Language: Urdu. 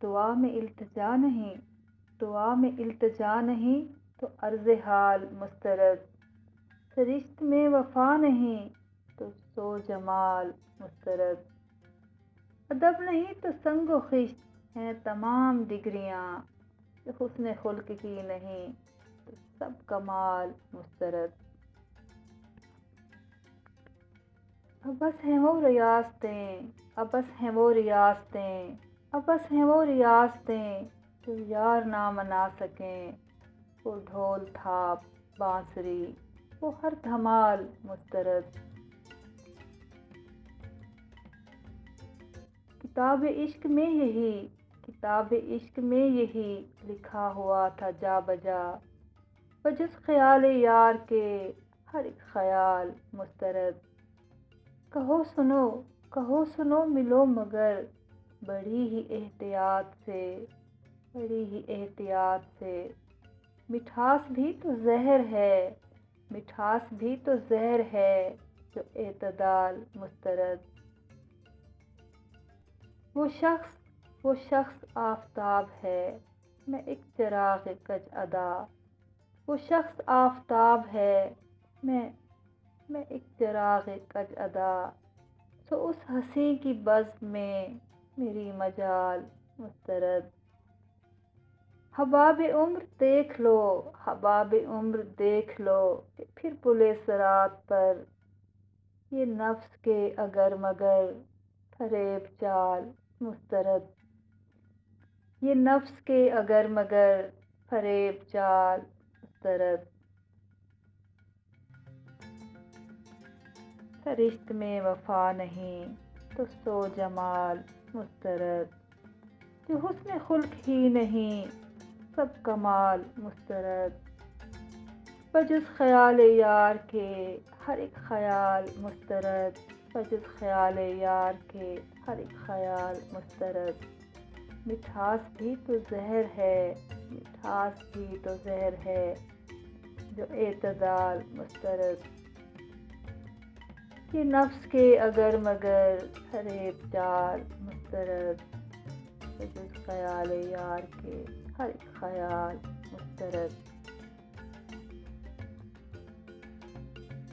دعا میں التجا نہیں، دعا میں التجا نہیں تو عرض حال مسترد، سرشت میں وفا نہیں تو سو جمال مسترد، ادب نہیں تو سنگ و خشت ہیں تمام ڈگریاں، کہ حسن خلق کی نہیں تو سب کمال مسترد، ابس ہیں وہ ریاستیں، ابس ہیں وہ ریاستیں، ابس ہیں وہ ریاستیں جو یار نہ منا سکیں، وہ ڈھول تھاپ بانسری وہ ہر دھمال مسترد، کتاب عشق میں یہی، کتاب عشق میں یہی لکھا ہوا تھا جا بجا، بجز خیال یار کے ہر ایک خیال مسترد، کہو سنو ملو مگر بڑی ہی احتیاط سے، بڑی ہی احتیاط سے، مٹھاس بھی تو زہر ہے، مٹھاس بھی تو زہر ہے جو اعتدال مسترد، وہ شخص آفتاب ہے، میں ایک چراغ کج ادا، وہ شخص آفتاب ہے، میں ایک چراغ کج ادا، سو اس ہنسی کی بزم میں میری مجال مسترد، حباب عمر دیکھ لو، حباب عمر دیکھ لو کہ پھر پلِ صراط پر یہ نفس کے اگر مگر فریب چال مسترد، یہ نفس کے اگر مگر فریب چال مسترد، سرشت میں وفا نہیں تو سو جمال مسترد، جو حسن خلق ہی نہیں سب کمال مسترد، بجز خیال یار کے ہر ایک خیال مسترد، بجز خیال یار کے ہر ایک خیال مسترد، مٹھاس بھی تو زہر ہے، مٹھاس بھی تو زہر ہے جو اعتدال مسترد، یہ نفس کے اگر مگر فریب چال مسترد، بجز خیال یار کے ہر ایک خیال مسترد۔